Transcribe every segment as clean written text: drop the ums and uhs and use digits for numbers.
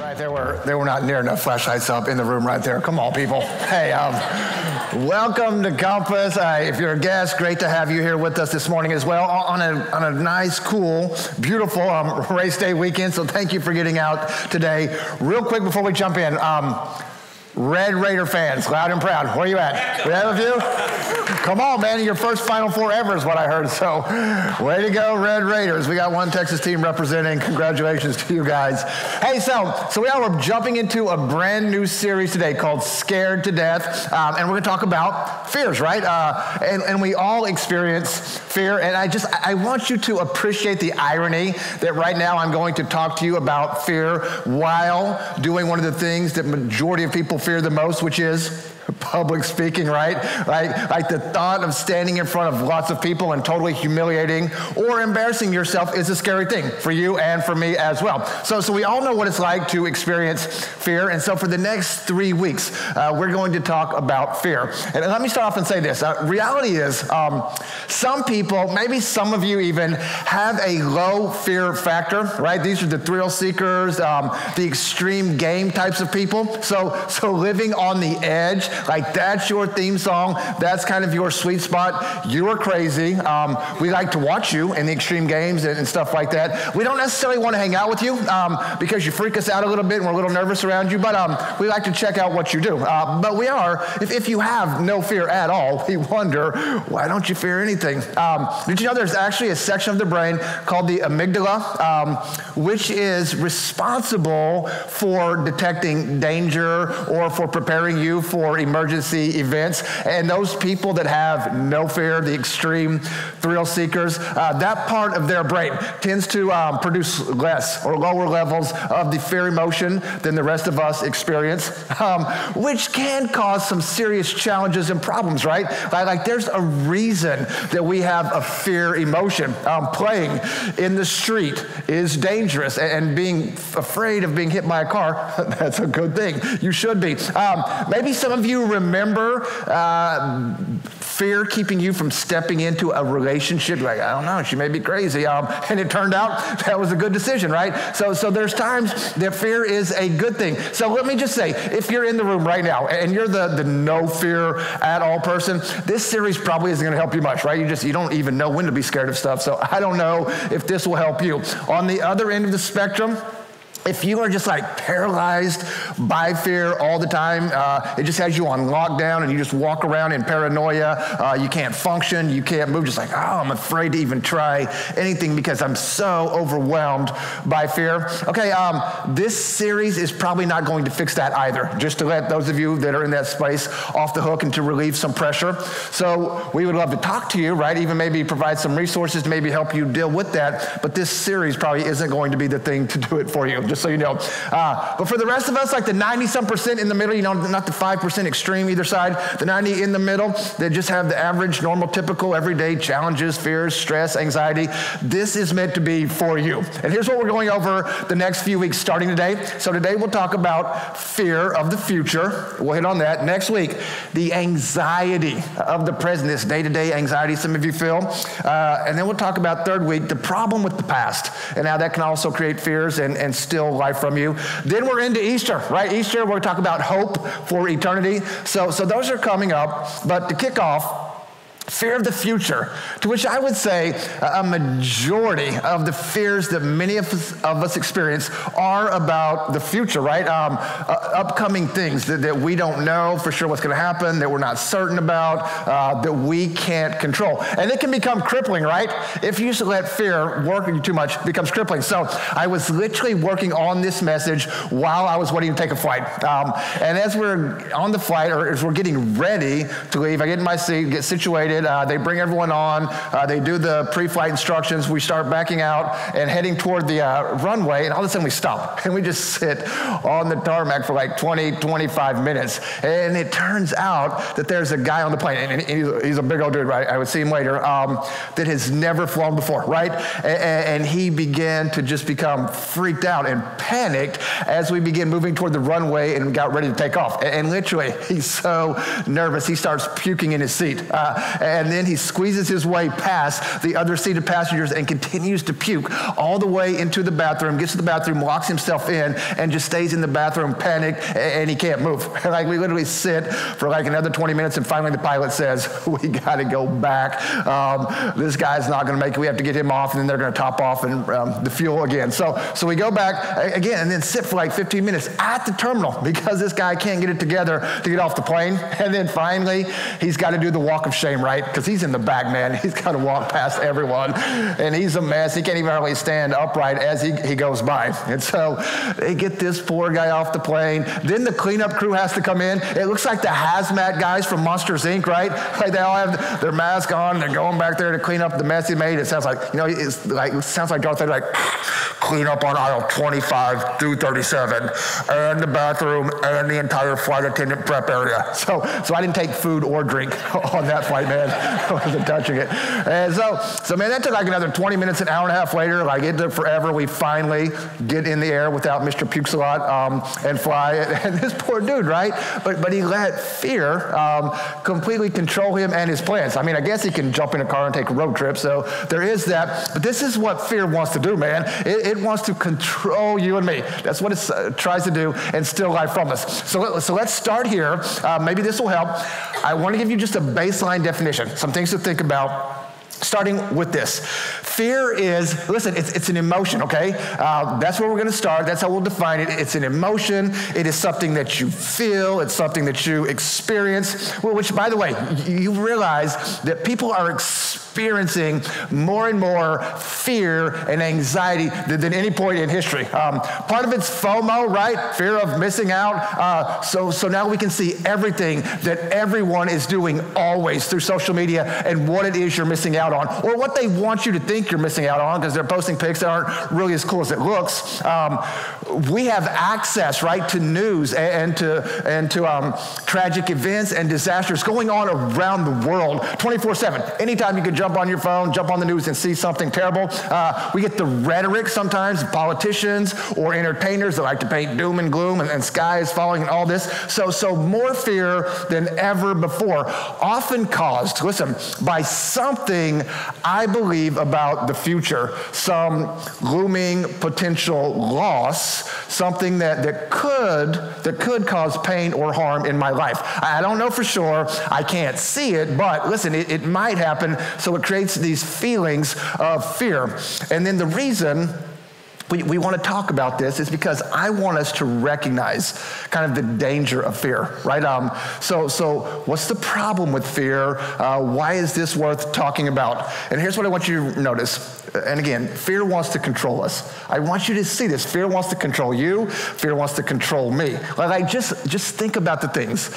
Right, there were not near enough flashlights up in the room right there. Come on, people. Hey, welcome to Compass. If you're a guest, great to have you here with us this morning as well on a nice, cool, beautiful race day weekend. So thank you for getting out today. Real quick before we jump in, Red Raider fans, loud and proud. Where are you at? We have a few? Come on, man. Your first Final Four ever is what I heard. So way to go, Red Raiders. We got one Texas team representing. Congratulations to you guys. Hey, so we are jumping into a brand new series today called Scared to Death. And we're going to talk about fears, right? And we all experience fear. And I want you to appreciate the irony that right now I'm going to talk to you about fear while doing one of the things that majority of people fear the most, which is public speaking, right? Like the thought of standing in front of lots of people and totally humiliating or embarrassing yourself is a scary thing for you and for me as well. So we all know what it's like to experience fear. And so for the next 3 weeks, we're going to talk about fear. And let me start off and say this. Reality is some people, maybe some of you even, have a low fear factor, right? These are the thrill seekers, the extreme game types of people. So living on the edge, like that's your theme song. That's kind of your sweet spot. You are crazy. We like to watch you in the extreme games and stuff like that. We don't necessarily want to hang out with you because you freak us out a little bit and we're a little nervous around you, but we like to check out what you do. But we are, if you have no fear at all, we wonder, why don't you fear anything? Did you know there's actually a section of the brain called the amygdala, which is responsible for detecting danger or for preparing you for emergency events. And those people that have no fear, the extreme thrill seekers, that part of their brain tends to produce less or lower levels of the fear emotion than the rest of us experience, which can cause some serious challenges and problems, right? Like there's a reason that we have a fear emotion. Playing in the street is dangerous, and being afraid of being hit by a car, that's a good thing. You should be. Maybe some of you remember fear keeping you from stepping into a relationship. You're like, I don't know, she may be crazy. And it turned out that was a good decision, right? So there's times that fear is a good thing. So let me just say, if you're in the room right now and you're the no fear at all person, this series probably isn't going to help you much, right? You don't even know when to be scared of stuff. So I don't know if this will help you. On the other end of the spectrum, if you are just like paralyzed by fear all the time, it just has you on lockdown and you just walk around in paranoia, you can't function, you can't move, just like, oh, I'm afraid to even try anything because I'm so overwhelmed by fear. Okay, this series is probably not going to fix that either, just to let those of you that are in that space off the hook and to relieve some pressure. So we would love to talk to you, right? Even maybe provide some resources to maybe help you deal with that, but this series probably isn't going to be the thing to do it for you, just so you know. But for the rest of us, like the 90-some% in the middle, not the 5% extreme either side, the 90 in the middle that just have the average, normal, typical, everyday challenges, fears, stress, anxiety, this is meant to be for you. And here's what we're going over the next few weeks starting today. So today we'll talk about fear of the future. We'll hit on that. Next week, the anxiety of the present, this day-to-day anxiety some of you feel. And then we'll talk about third week, the problem with the past and how that can also create fears and steal life from you. Then we're into Easter, right? Easter, we're going to talk about hope for eternity. So those are coming up. But to kick off, fear of the future, to which I would say a majority of the fears that many of us experience are about the future, right? Upcoming things that we don't know for sure what's going to happen, that we're not certain about, that we can't control. And it can become crippling, right? If you let fear work you too much, it becomes crippling. So I was literally working on this message while I was waiting to take a flight. And as we're on the flight, or as we're getting ready to leave, I get in my seat, get situated. They bring everyone on. They do the pre-flight instructions. We start backing out and heading toward the runway, and all of a sudden we stop. And we just sit on the tarmac for like 20, 25 minutes. And it turns out that there's a guy on the plane, and he's a big old dude, right? I would see him later, that has never flown before, right? And he began to just become freaked out and panicked as we began moving toward the runway and got ready to take off. And literally, he's so nervous, he starts puking in his seat. and then he squeezes his way past the other seated passengers and continues to puke all the way into the bathroom, gets to the bathroom, locks himself in, and just stays in the bathroom panicked, and he can't move. Like, we literally sit for like another 20 minutes, and finally the pilot says, we got to go back. This guy's not going to make it. We have to get him off, and then they're going to top off and the fuel again. So we go back again and then sit for like 15 minutes at the terminal because this guy can't get it together to get off the plane. And then finally, he's got to do the walk of shame, right? Because he's in the back, man. He's got to walk past everyone, and he's a mess. He can't even hardly stand upright as he goes by. And so they get this poor guy off the plane. Then the cleanup crew has to come in. It looks like the hazmat guys from Monsters, Inc., right? Like, they all have their mask on. They're going back there to clean up the mess he made. It sounds like, it sounds like Darth Vader, like, clean up on aisle 25 through 37, and the bathroom, and the entire flight attendant prep area. So I didn't take food or drink on that flight, man. I wasn't touching it. And so man, that took like another 20 minutes, an hour and a half later. Like, it took forever. We finally get in the air without Mr. Pukes-a-lot and fly. And this poor dude, right? But he let fear completely control him and his plans. I mean, I guess he can jump in a car and take a road trip. So there is that. But this is what fear wants to do, man. It wants to control you and me. That's what it tries to do and steal life from us. So let's start here. Maybe this will help. I want to give you just a baseline definition, some things to think about. Starting with this. Fear is, listen, it's an emotion, okay? That's where we're going to start. That's how we'll define it. It's an emotion. It is something that you feel. It's something that you experience, which, by the way, you realize that people are experiencing more and more fear and anxiety than any point in history. Part of it's FOMO, right? Fear of missing out. So now we can see everything that everyone is doing always through social media and what it is you're missing out on, or what they want you to think you're missing out on, because they're posting pics that aren't really as cool as it looks. We have access, right, to news and to tragic events and disasters going on around the world 24/7. Anytime you can jump on your phone, jump on the news and see something terrible. We get the rhetoric sometimes, politicians or entertainers that like to paint doom and gloom and sky is falling and all this. So more fear than ever before, often caused, listen, by something I believe about the future, some looming potential loss, something that could cause pain or harm in my life. I don't know for sure. I can't see it, but listen, it might happen. So it creates these feelings of fear. And then the reason we want to talk about this is because I want us to recognize kind of the danger of fear, right? So what's the problem with fear? Why is this worth talking about? And here's what I want you to notice. And again, fear wants to control us. I want you to see this. Fear wants to control you. Fear wants to control me. Like, just think about the things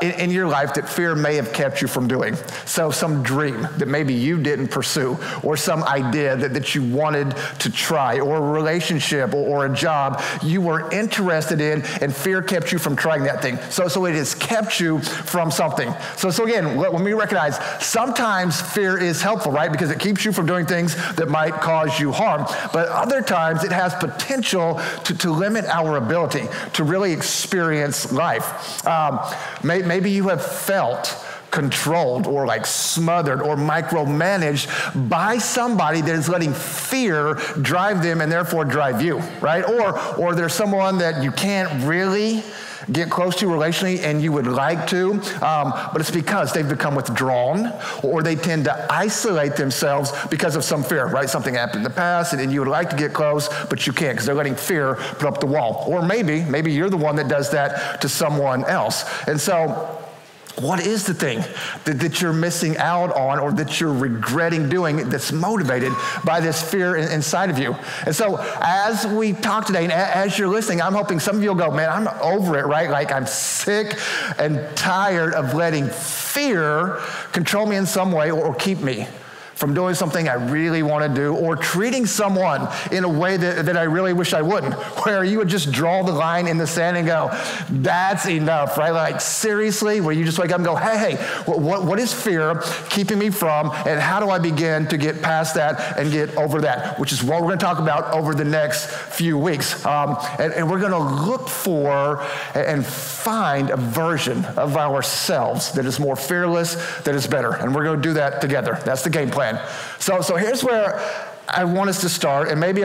in your life that fear may have kept you from doing. So some dream that maybe you didn't pursue, or some idea that you wanted to try, or a relationship or a job you were interested in, and fear kept you from trying that thing. So it has kept you from something. So again, when we recognize sometimes fear is helpful, right? Because it keeps you from doing things that might cause you harm. But other times it has potential to limit our ability to really experience life. Maybe you have felt controlled or like smothered or micromanaged by somebody that is letting fear drive them and therefore drive you, right? Or there's someone that you can't really get close to relationally and you would like to, but it's because they've become withdrawn, or they tend to isolate themselves because of some fear, right? Something happened in the past and you would like to get close, but you can't because they're letting fear put up the wall. Or maybe you're the one that does that to someone else. And so what is the thing that you're missing out on, or that you're regretting doing, that's motivated by this fear inside of you? And so as we talk today, and as you're listening, I'm hoping some of you will go, man, I'm over it, right? Like, I'm sick and tired of letting fear control me in some way or keep me from doing something I really want to do, or treating someone in a way that I really wish I wouldn't, where you would just draw the line in the sand and go, that's enough, right? Like, seriously, where you just wake up and go, hey, what is fear keeping me from, and how do I begin to get past that and get over that, which is what we're going to talk about over the next few weeks. And we're going to look for and find a version of ourselves that is more fearless, that is better. And we're going to do that together. That's the game plan. So here's where I want us to start, and maybe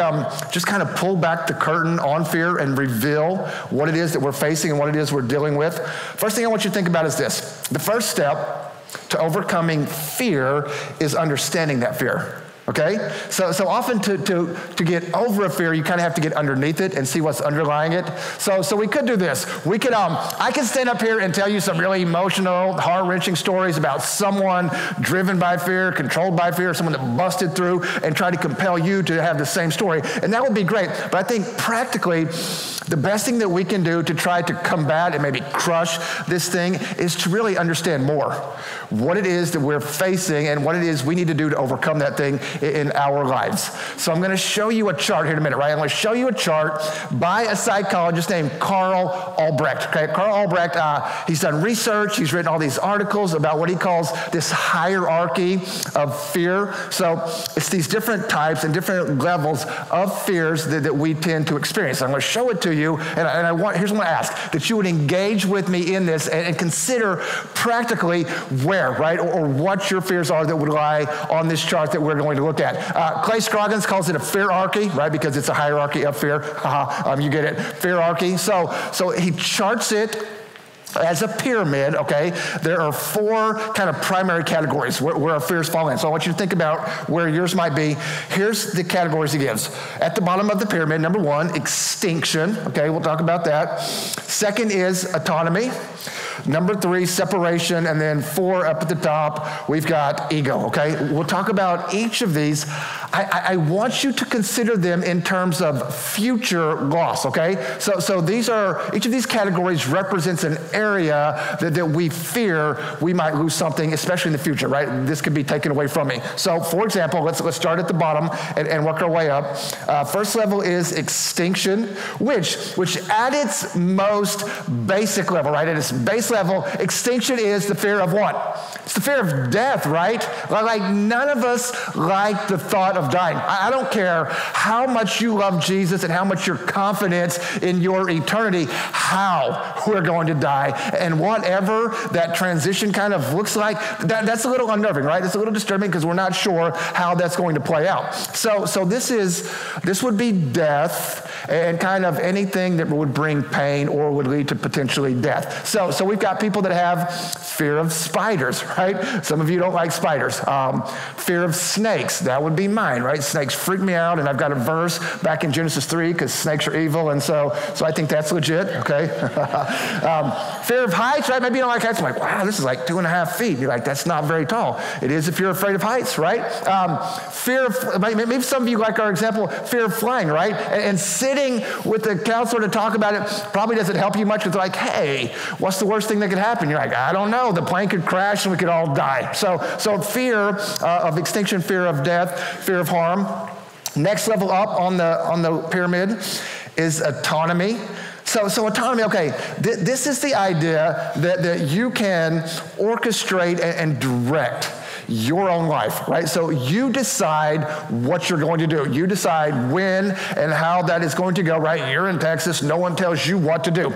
just kind of pull back the curtain on fear and reveal what it is that we're facing and what it is we're dealing with. First thing I want you to think about is this. The first step to overcoming fear is understanding that fear. Okay? So often to get over a fear, you kind of have to get underneath it and see what's underlying it. So we could do this. We could, I could stand up here and tell you some really emotional, heart-wrenching stories about someone driven by fear, controlled by fear, someone that busted through, and try to compel you to have the same story. And that would be great. But I think practically, the best thing that we can do to try to combat and maybe crush this thing is to really understand more what it is that we're facing and what it is we need to do to overcome that thing in our lives. So I'm going to show you a chart here in a minute, right? I'm going to show you a chart by a psychologist named Carl Albrecht. Okay, Carl Albrecht, he's done research. He's written all these articles about what he calls this hierarchy of fear. So it's these different types and different levels of fears that we tend to experience. I'm going to show it to you, and here's what I ask, that you would engage with me in this and consider practically where, right, or what your fears are that would lie on this chart that we're going to look at. Clay Scroggins calls it a feararchy, right, because it's a hierarchy of fear. You get it, feararchy. So he charts it as a pyramid, okay? There are 4 kind of primary categories where our fears fall in. So I want you to think about where yours might be. Here's the categories he gives. At the bottom of the pyramid, number 1, extinction. Okay, we'll talk about that. Second is autonomy. Number 3, separation. And then 4 up at the top, we've got ego, okay? We'll talk about each of these. I want you to consider them in terms of future loss, okay? So each of these categories represents an area that we fear we might lose something, especially in the future, right? This could be taken away from me. So, for example, let's start at the bottom and work our way up. First level is extinction, which at its most basic level, right? At its base level, extinction is the fear of what? It's the fear of death, right? Like none of us like the thought of dying. I don't care how much you love Jesus and how much you're confident in your eternity, how we're going to die. And whatever that transition kind of looks like, that's a little unnerving, right? It's a little disturbing because we're not sure how that's going to play out. So this would be death and kind of anything that would bring pain or would lead to potentially death. So we've got people that have fear of spiders, right? Some of you don't like spiders. Fear of snakes, that would be mine, right? Snakes freak me out, and I've got a verse back in Genesis 3 because snakes are evil, and so I think that's legit, okay? Fear of heights, right? Maybe you don't like heights. I'm like, wow, this is like 2.5 feet. You're like, that's not very tall. It is if you're afraid of heights, right? Fear of, maybe some of you like our example, fear of flying, right? And sitting with the counselor to talk about it probably doesn't help you much. It's like, hey, what's the worst thing that could happen? You're like, I don't know. The plane could crash and we could all die. So fear of extinction, fear of death, fear of harm. Next level up on the pyramid is autonomy. So autonomy, okay, this is the idea that you can orchestrate and direct your own life, right? So you decide what you're going to do. You decide when and how that is going to go, right? You're in Texas. No one tells you what to do.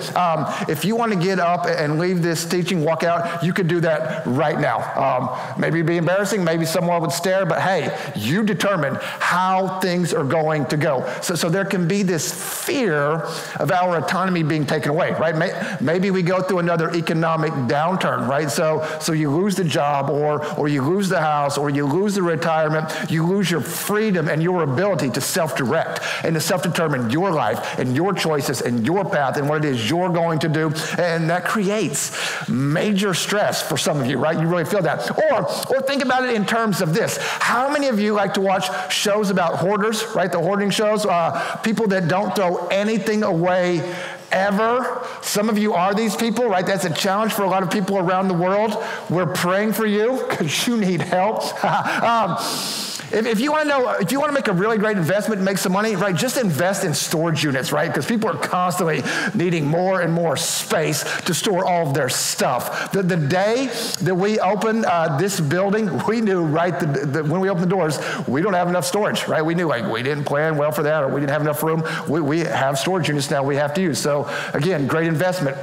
If you want to get up and leave this teaching, walk out, you could do that right now. Maybe it'd be embarrassing. Maybe someone would stare, but hey, you determine how things are going to go. So there can be this fear of our autonomy being taken away, right? Maybe we go through another economic downturn, right? So you lose the job or you lose the house or you lose the retirement, you lose your freedom and your ability to self-direct and to self-determine your life and your choices and your path and what it is you're going to do. And that creates major stress for some of you, right? You really feel that. Or think about it in terms of this. How many of you like to watch shows about hoarders, right? The hoarding shows, people that don't throw anything away ever. Some of you are these people, right? That's a challenge for a lot of people around the world. We're praying for you because you need help. If you want to make a really great investment and make some money, right, just invest in storage units, right? Because people are constantly needing more and more space to store all of their stuff. The day that we opened this building, we knew right when we opened the doors, we don't have enough storage, right? We knew we didn't plan well for that, or we didn't have enough room. We have storage units now we have to use. So again, great investment.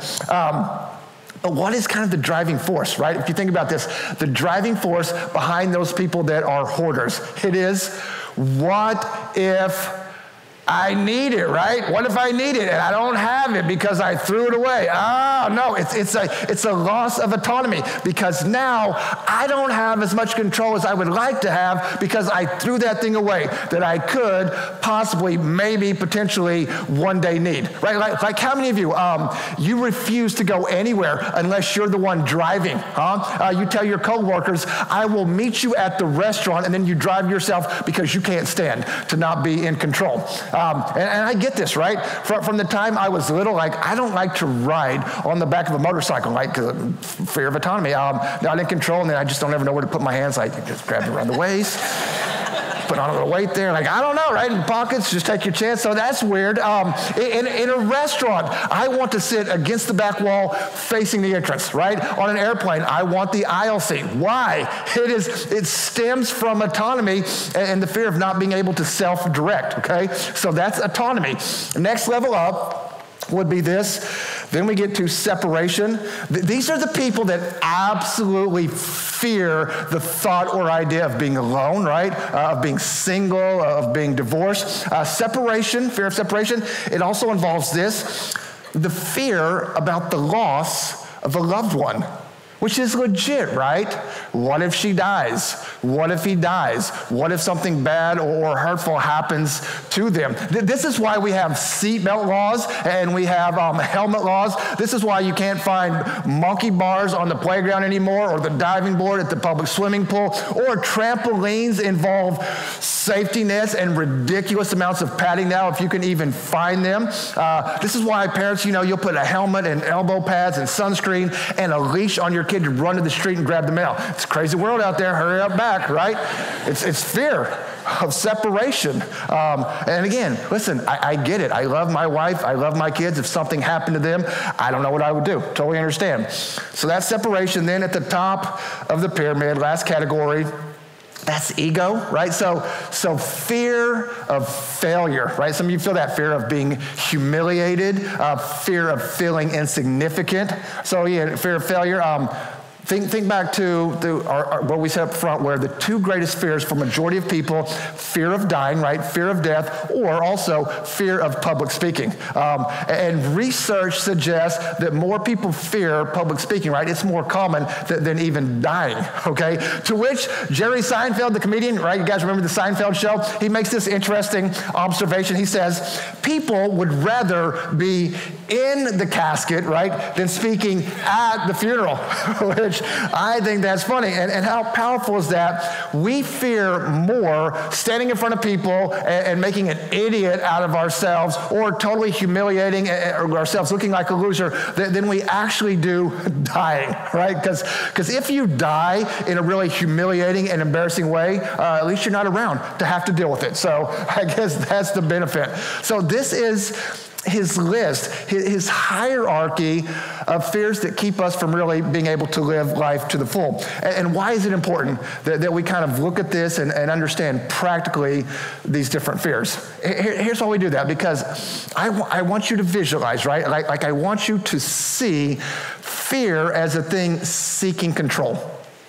But what is kind of the driving force, right? If you think about this, the driving force behind those people that are hoarders, it is, what if I need it, right? What if I need it and I don't have it because I threw it away? No, it's a loss of autonomy, because now I don't have as much control as I would like to have because I threw that thing away that I could possibly, maybe, potentially one day need, right? Like how many of you, you refuse to go anywhere unless you're the one driving, huh? You tell your coworkers, I will meet you at the restaurant, and then you drive yourself because you can't stand to not be in control. And I get this, right? From the time I was little, I don't like to ride on the back of a motorcycle, right? Because fear of autonomy. Not in control, and then I just don't ever know where to put my hands. Just grab it around the waist, put on a little weight there. I don't know, right? In pockets, just take your chance. So that's weird. In a restaurant, I want to sit against the back wall facing the entrance, right? On an airplane, I want the aisle seat. Why? It stems from autonomy and the fear of not being able to self-direct, okay? So that's autonomy. Next level up would be this. Then we get to separation. These are the people that absolutely fear the thought or idea of being alone, right? Of being single, of being divorced. Separation, fear of separation. It also involves this, the fear about the loss of a loved one, which is legit, right? What if she dies? What if he dies? What if something bad or hurtful happens to them? This is why we have seatbelt laws and we have helmet laws. This is why you can't find monkey bars on the playground anymore, or the diving board at the public swimming pool, or trampolines involve safety nets and ridiculous amounts of padding now, if you can even find them. This is why parents, you'll put a helmet and elbow pads and sunscreen and a leash on your kid to run to the street and grab the mail. It's a crazy world out there. Hurry up back, right? It's fear of separation. And again, listen, I get it. I love my wife. I love my kids. If something happened to them, I don't know what I would do. Totally understand. So that's separation. Then at the top of the pyramid, last category, that's ego, right? So fear of failure, right? Some of you feel that fear of being humiliated, fear of feeling insignificant. So yeah, fear of failure. Think back to what we said up front, where the two greatest fears for majority of people, fear of dying, right? Fear of death, or also fear of public speaking. And research suggests that more people fear public speaking, right? It's more common than even dying, okay? To which Jerry Seinfeld, the comedian, right? You guys remember the Seinfeld show? He makes this interesting observation. He says, people would rather be in the casket, right, than speaking at the funeral, which I think that's funny. And how powerful is that? We fear more standing in front of people and making an idiot out of ourselves, or totally humiliating ourselves, looking like a loser, than we actually do dying, right? Because if you die in a really humiliating and embarrassing way, at least you're not around to have to deal with it. So I guess that's the benefit. So this is his list, his hierarchy of fears that keep us from really being able to live life to the full. And why is it important that we kind of look at this and understand practically these different fears? Here's why we do that, because I want you to visualize, right? Like I want you to see fear as a thing seeking control,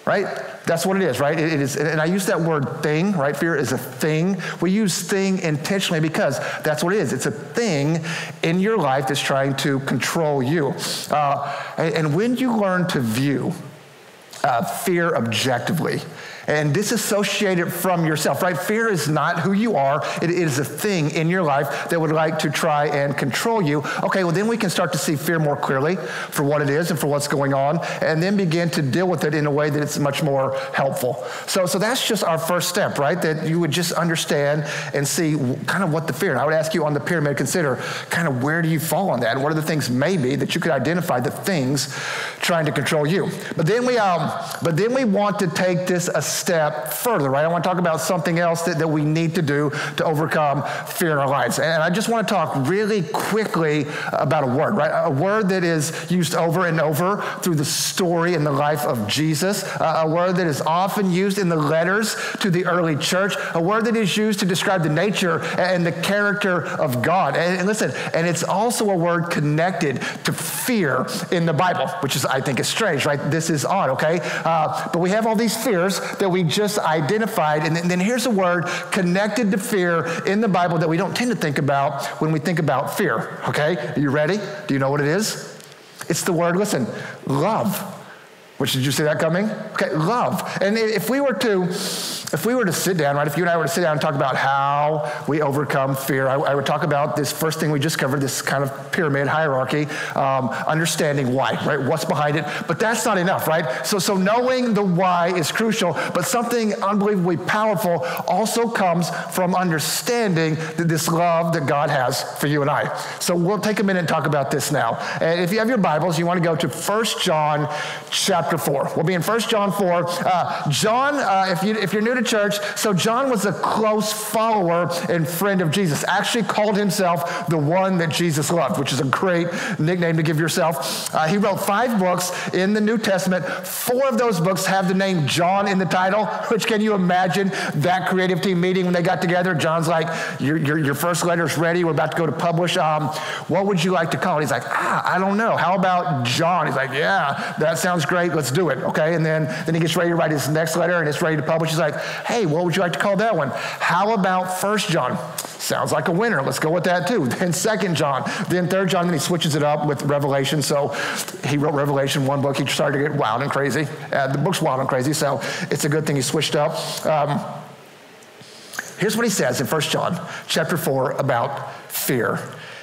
right? That's what it is, right? It is, and I use that word thing, right? Fear is a thing. We use thing intentionally because that's what it is. It's a thing in your life that's trying to control you. And when you learn to view fear objectively and disassociate it from yourself, right? Fear is not who you are. It is a thing in your life that would like to try and control you. Okay, well, then we can start to see fear more clearly for what it is and for what's going on, and then begin to deal with it in a way that it's much more helpful. So that's just our first step, right? That you would just understand and see kind of what the fear. And I would ask you on the pyramid, consider kind of where do you fall on that? And what are the things maybe that you could identify, the things trying to control you? But then we want to take this a step further, right? I want to talk about something else that we need to do to overcome fear in our lives. And I just want to talk really quickly about a word, right? A word that is used over and over through the story and the life of Jesus, a word that is often used in the letters to the early church, a word that is used to describe the nature and the character of God. And listen, and it's also a word connected to fear in the Bible, which is, I think, is strange, right? This is odd, okay? But we have all these fears that we just identified, and then here's a word connected to fear in the Bible that we don't tend to think about when we think about fear, okay? Are you ready? Do you know what it is? It's the word, listen, love. Which, did you see that coming? Okay, love. And if we were to sit down, right, if you and I were to sit down and talk about how we overcome fear, I would talk about this first thing we just covered, this kind of pyramid hierarchy, understanding why, right? What's behind it. But that's not enough, right? So knowing the why is crucial, but something unbelievably powerful also comes from understanding this love that God has for you and I. So we'll take a minute and talk about this now. And if you have your Bibles, you want to go to 1 John chapter 4. We'll be in 1 John 4. John, if you're new to church, so John was a close follower and friend of Jesus. Actually called himself the one that Jesus loved, which is a great nickname to give yourself. He wrote 5 books in the New Testament. 4 of those books have the name John in the title, which, can you imagine that creative team meeting when they got together? John's like, your first letter's ready. We're about to go to publish. What would you like to call it? He's like, I don't know. How about John? He's like, yeah, that sounds great. Let's do it, okay? And then he gets ready to write his next letter, and it's ready to publish. He's like, hey, what would you like to call that one? How about 1 John? Sounds like a winner. Let's go with that too. Then 2 John, then 3 John, then he switches it up with Revelation. So he wrote Revelation, one book. He started to get wild and crazy. The book's wild and crazy, so it's a good thing he switched up. Here's what he says in 1 John chapter 4 about fear.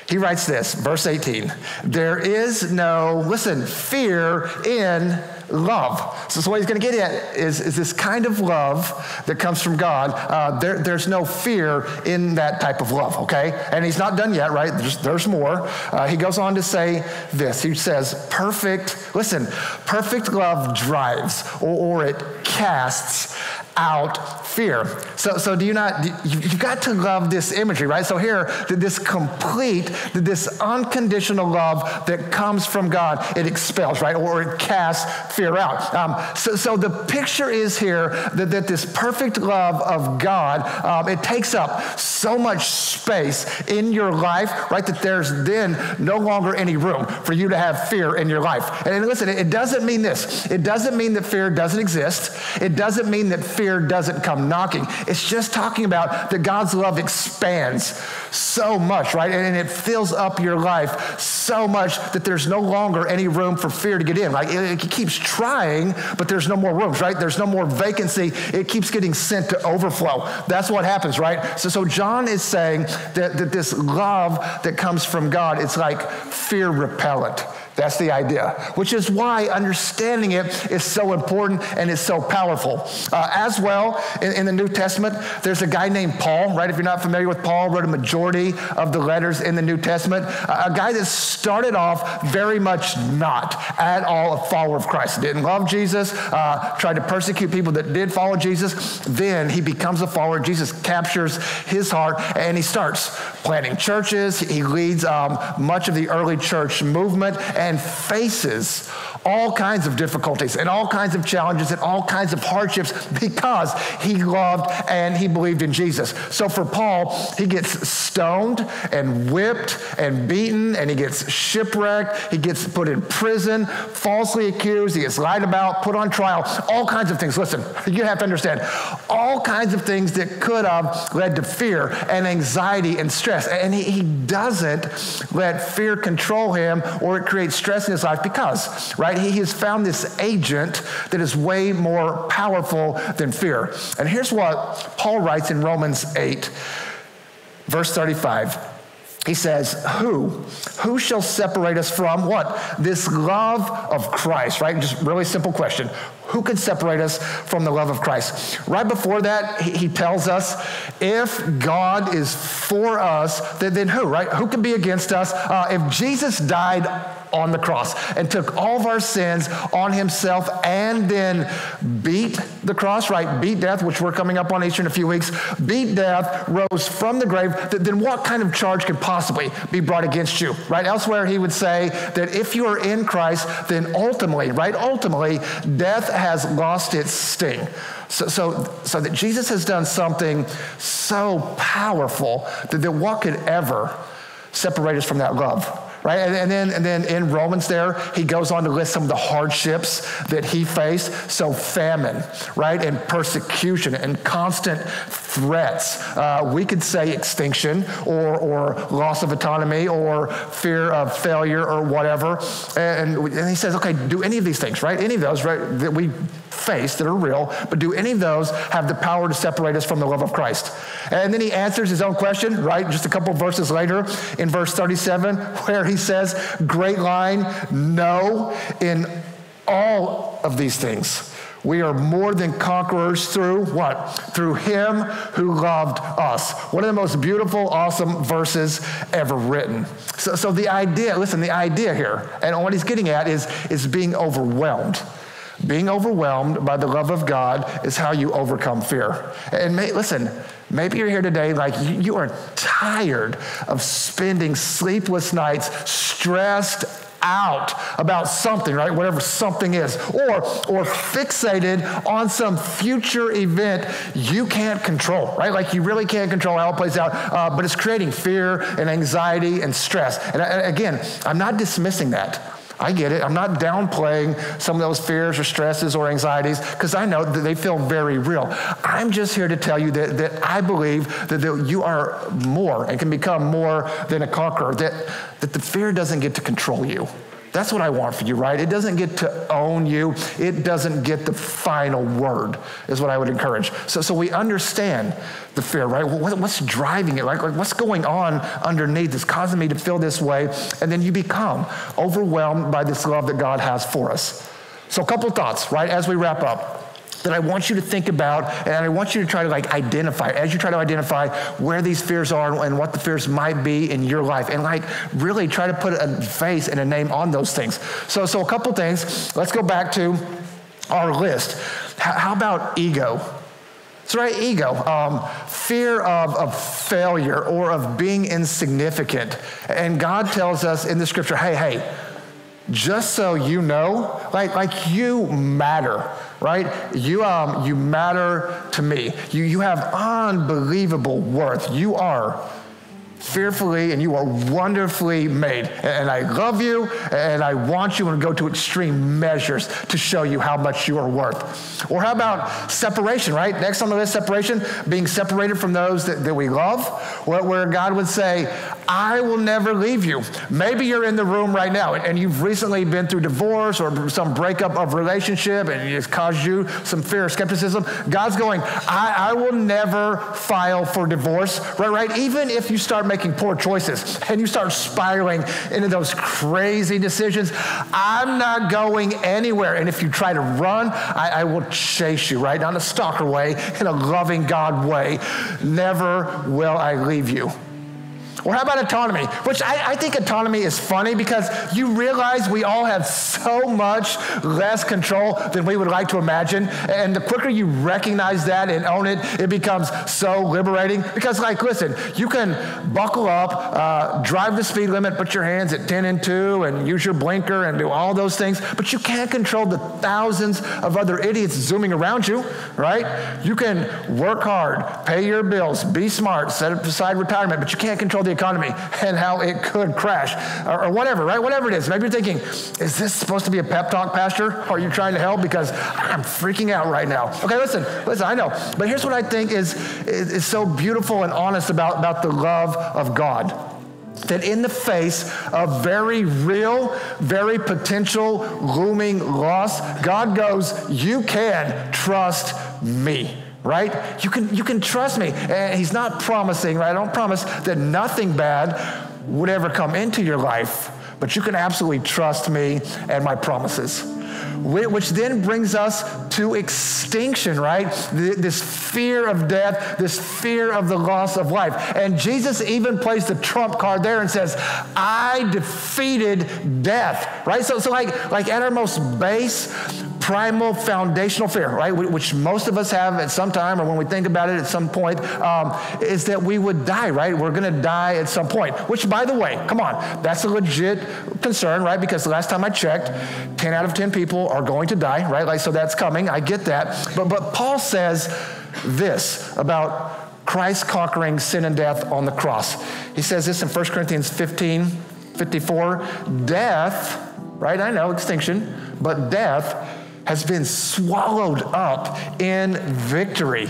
He writes this, verse 18, there is no, listen, fear in love. So what he's going to get at is this kind of love that comes from God. There's no fear in that type of love, okay? And he's not done yet, right? There's more. He goes on to say this. He says, perfect love drives, or it casts out fear. So do you not, you've got to love this imagery, right? So here, this complete, this unconditional love that comes from God, it expels, right? Or it casts fear out. So the picture is here that this perfect love of God, it takes up so much space in your life, right? That there's then no longer any room for you to have fear in your life. And listen, it doesn't mean this. It doesn't mean that fear doesn't exist. It doesn't mean that fear doesn't come knocking. It's just talking about that God's love expands so much, right? And it fills up your life so much that there's no longer any room for fear to get in. Like it keeps trying, but there's no more rooms, right? There's no more vacancy. It keeps getting sent to overflow. That's what happens, right? So John is saying that this love that comes from God, it's like fear repellent. That's the idea, which is why understanding it is so important and is so powerful. As well, in the New Testament, there's a guy named Paul, right? If you're not familiar with Paul, wrote a majority of the letters in the New Testament. A guy that started off very much not at all a follower of Christ. Didn't love Jesus, tried to persecute people that did follow Jesus. Then he becomes a follower. Jesus captures his heart, and he starts planting churches. He leads much of the early church movement, and faces all kinds of difficulties and all kinds of challenges and all kinds of hardships because he loved and he believed in Jesus. So for Paul, he gets stoned and whipped and beaten, and he gets shipwrecked. He gets put in prison, falsely accused. He gets lied about, put on trial, all kinds of things. Listen, you have to understand, all kinds of things that could have led to fear and anxiety and stress. And he doesn't let fear control him, or it creates create stress in his life because, right, he has found this agent that is way more powerful than fear. And here's what Paul writes in Romans 8, verse 35. He says, who shall separate us from what? This love of Christ, right? Just really simple question. Who can separate us from the love of Christ? Right before that, he tells us, if God is for us, then who, right? Who can be against us? If Jesus died on the cross and took all of our sins on himself and then beat the cross, right? Beat death, which we're coming up on Easter in a few weeks. Beat death, rose from the grave. Then what kind of charge could possibly be brought against you, right? Elsewhere, he would say that if you are in Christ, then ultimately, right? Ultimately, death has lost its sting. So that Jesus has done something so powerful that what could ever separate us from that love? Right? And then in Romans there, he goes on to list some of the hardships that he faced. So famine, right? And persecution and constant threats. We could say extinction or loss of autonomy or fear of failure or whatever. And he says, okay, do any of these things, right? Any of those, right, that we face that are real, but do any of those have the power to separate us from the love of Christ? And then he answers his own question, right? Just a couple verses later in verse 37, where he says, great line, no, in all of these things. We are more than conquerors through what? Through him who loved us. One of the most beautiful, awesome verses ever written. So the idea, listen, the idea here, and what he's getting at is being overwhelmed. Being overwhelmed by the love of God is how you overcome fear. And listen, maybe you're here today like you are tired of spending sleepless nights stressed out about something, right? Whatever something is, or fixated on some future event you can't control, right? Like you really can't control how it plays out, but it's creating fear and anxiety and stress. And again, I'm not dismissing that. I get it. I'm not downplaying some of those fears or stresses or anxieties because I know that they feel very real. I'm just here to tell you that I believe that you are more and can become more than a conqueror, that the fear doesn't get to control you. That's what I want for you, right? It doesn't get to own you. It doesn't get the final word, is what I would encourage. So we understand the fear, right? What's driving it? Like what's going on underneath that's causing me to feel this way? And then you become overwhelmed by this love that God has for us. So a couple of thoughts, right, as we wrap up, that I want you to think about, and I want you to try to identify, as you try to identify where these fears are and what the fears might be in your life, and really try to put a face and a name on those things. So a couple things. Let's go back to our list. How about ego? That's right, ego. Fear of failure or of being insignificant. And God tells us in the scripture, hey, just so you know, like you matter, right? You matter to me. You have unbelievable worth. You are fearfully and you are wonderfully made. And I love you and I want you to go to extreme measures to show you how much you are worth. Or how about separation, right? Next on the list, separation, being separated from those that we love, where God would say, I will never leave you. Maybe you're in the room right now and you've recently been through divorce or some breakup of relationship and it's caused you some fear or skepticism. God's going, I will never file for divorce, right? Even if you start making poor choices and you start spiraling into those crazy decisions, I'm not going anywhere. And if you try to run, I will chase you, right? Not in a stalker way, in a loving God way. Never will I leave you. Or how about autonomy? Which I think autonomy is funny because you realize we all have so much less control than we would like to imagine. And the quicker you recognize that and own it, it becomes so liberating. Because listen, you can buckle up, drive the speed limit, put your hands at 10 and 2 and use your blinker and do all those things, but you can't control the thousands of other idiots zooming around you, right? You can work hard, pay your bills, be smart, set aside retirement, but you can't control the economy and how it could crash or whatever, right? Whatever it is. Maybe you're thinking, is this supposed to be a pep talk, Pastor? Or are you trying to help? Because I'm freaking out right now. Okay, listen, I know. But here's what I think is so beautiful and honest about the love of God. that in the face of very real, very potential looming loss, God goes, you can trust me. Right? You can trust me. And he's not promising, right? I don't promise that nothing bad would ever come into your life, but you can absolutely trust me and my promises. Which then brings us to extinction, right? This fear of death, this fear of the loss of life. And Jesus even plays the trump card there and says, I defeated death, right? So like at our most base, primal, foundational fear, right, which most of us have at some time, or when we think about it at some point, is that we would die, right? We're going to die at some point, which, by the way, come on, that's a legit concern, right? Because the last time I checked, 10 out of 10 people are going to die, right? Like, so that's coming. I get that. But Paul says this about Christ conquering sin and death on the cross. He says this in 1 Corinthians 15:54, death, right? I know, extinction, but death has been swallowed up in victory.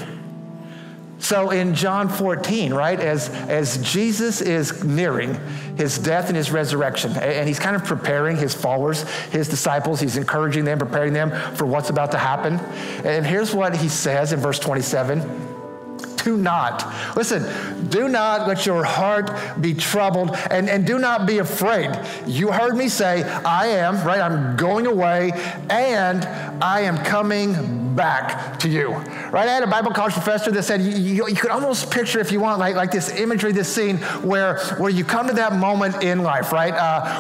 So in John 14, right, as Jesus is nearing his death and his resurrection, and he's kind of preparing his followers, his disciples, he's encouraging them, preparing them for what's about to happen. And here's what he says in verse 27. Do not let your heart be troubled, and do not be afraid. You heard me say, I am, right? I'm going away, and I am coming back to you, right? I had a Bible college professor that said you could almost picture, if you want, like this imagery, this scene where you come to that moment in life, right?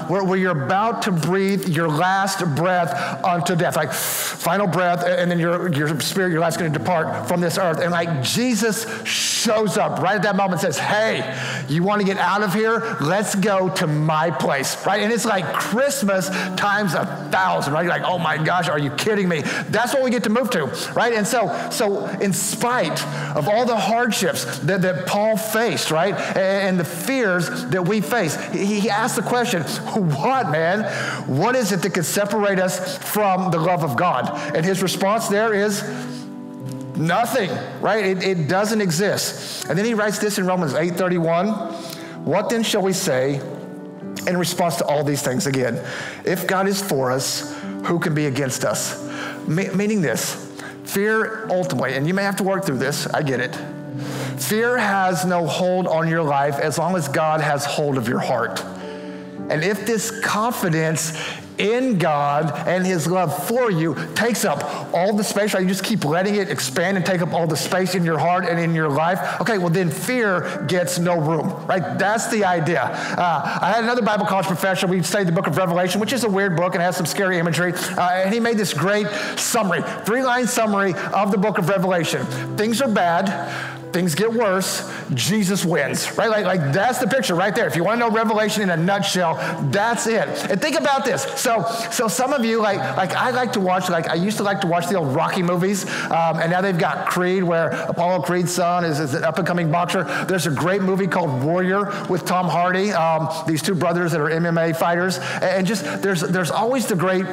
Where you're about to breathe your last breath unto death, like final breath, and then your spirit, your life's going to depart from this earth. And like Jesus shows up right at that moment and says, hey, you want to get out of here? Let's go to my place, right? And it's like Christmas times 1,000, right? You're like, oh my gosh, are you kidding me? That's what we get to move to, right? And so in spite of all the hardships that Paul faced, right, and the fears that we face, he asked the question, what, man? What is it that could separate us from the love of God? And his response there is, nothing, right? It doesn't exist. And then he writes this in Romans 8:31. What then shall we say in response to all these things? Again, if God is for us, who can be against us? Meaning this, fear ultimately, and you may have to work through this, I get it. Fear has no hold on your life as long as God has hold of your heart. And if this confidence in God and his love for you takes up all the space, right? You just keep letting it expand and take up all the space in your heart and in your life. Okay, well then fear gets no room, right? That's the idea. I had another Bible college professor. We studied the book of Revelation, which is a weird book and has some scary imagery. And he made this great summary, 3-line summary of the book of Revelation. Things are bad. Things get worse, Jesus wins, right? Like that's the picture right there. If you want to know Revelation in a nutshell, that's it. And think about this. So some of you, like I like to watch, like I used to like to watch the old Rocky movies, and now they've got Creed, where Apollo Creed's son is an up-and-coming boxer. There's a great movie called Warrior with Tom Hardy, these two brothers that are MMA fighters, and just there's always the great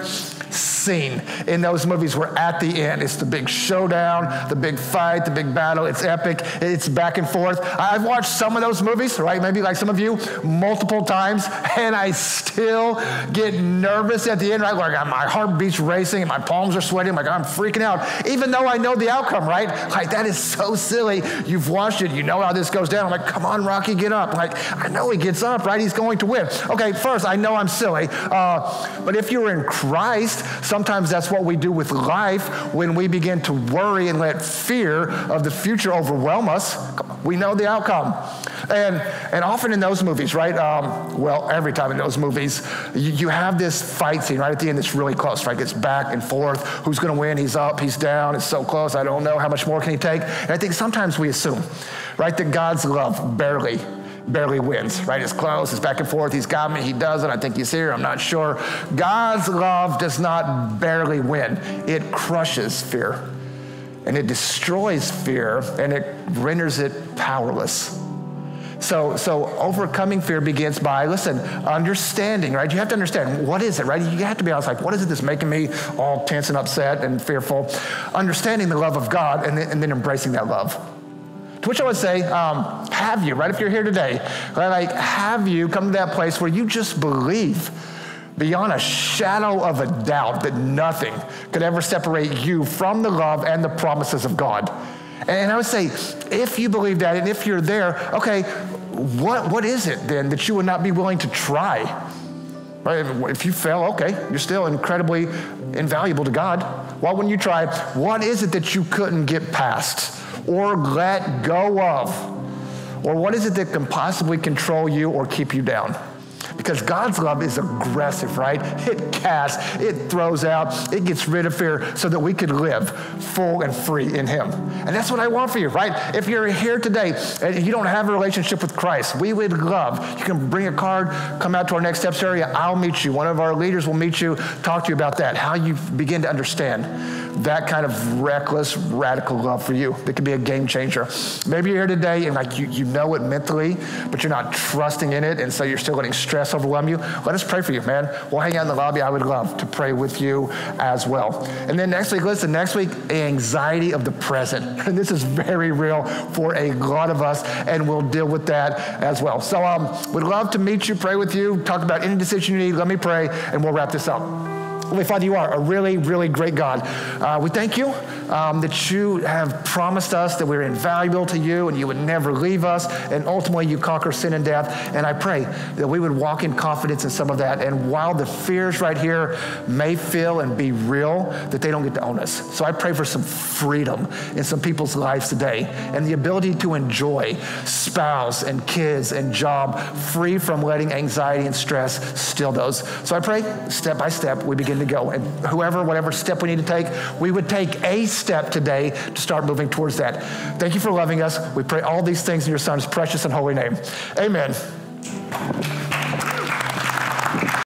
scene in those movies where at the end, it's the big showdown, the big fight, the big battle, it's epic. It's back and forth. I've watched some of those movies, right? Maybe like some of you, multiple times, and I still get nervous at the end, right? Like my heart beats racing and my palms are sweating. Like I'm freaking out, even though I know the outcome, right? Like that is so silly. You've watched it. You know how this goes down. I'm like, come on, Rocky, get up. Like I know he gets up, right? He's going to win. Okay, first, I know I'm silly, but if you're in Christ, sometimes that's what we do with life when we begin to worry and let fear of the future overwhelm us. We know the outcome. And often in those movies, right, well, every time in those movies, you have this fight scene right at the end that's really close, right? It's back and forth. Who's going to win? He's up, he's down. It's so close. I don't know. How much more can he take? And I think sometimes we assume, right, that God's love barely wins, right? It's close, it's back and forth, he's got me, he doesn't, I think he's here, I'm not sure. God's love does not barely win. It crushes fear, and it destroys fear, and it renders it powerless. So overcoming fear begins by, listen, understanding, right? You have to understand, what is it, right? You have to be honest, like, what is it that's making me all tense and upset and fearful? Understanding the love of God and then embracing that love. To which I would say, have you, right? If you're here today, like, have you come to that place where you just believe beyond a shadow of a doubt that nothing could ever separate you from the love and the promises of God? And I would say, if you believe that, and if you're there, okay, what is it then that you would not be willing to try? Right? If you fail, okay, you're still incredibly invaluable to God. Why wouldn't you try? What is it that you couldn't get past or let go of? Or what is it that can possibly control you or keep you down? Because God's love is aggressive, right? It casts, it throws out, it gets rid of fear so that we could live full and free in him. And that's what I want for you, right? If you're here today and you don't have a relationship with Christ, we would love, you can bring a card, come out to our Next Steps area, I'll meet you. One of our leaders will meet you, talk to you about that, how you begin to understand that kind of reckless, radical love for you that could be a game changer. Maybe you're here today and like you know it mentally, but you're not trusting in it, and so you're still letting stress overwhelm you. Let us pray for you, man. We'll hang out in the lobby. I would love to pray with you as well. And then next week, listen, next week, anxiety of the present. And this is very real for a lot of us, and we'll deal with that as well. So we'd love to meet you, pray with you, talk about any decision you need. Let me pray, and we'll wrap this up. Holy Father, you are a really, really great God. We thank you that you have promised us that we're invaluable to you and you would never leave us, and ultimately you conquer sin and death. And I pray that we would walk in confidence in some of that. And while the fears right here may feel and be real, that they don't get to own us. So I pray for some freedom in some people's lives today and the ability to enjoy spouse and kids and job free from letting anxiety and stress steal those. So I pray step by step we begin to go. And whatever step we need to take, we would take a step today to start moving towards that. Thank you for loving us. We pray all these things in your Son's precious and holy name. Amen.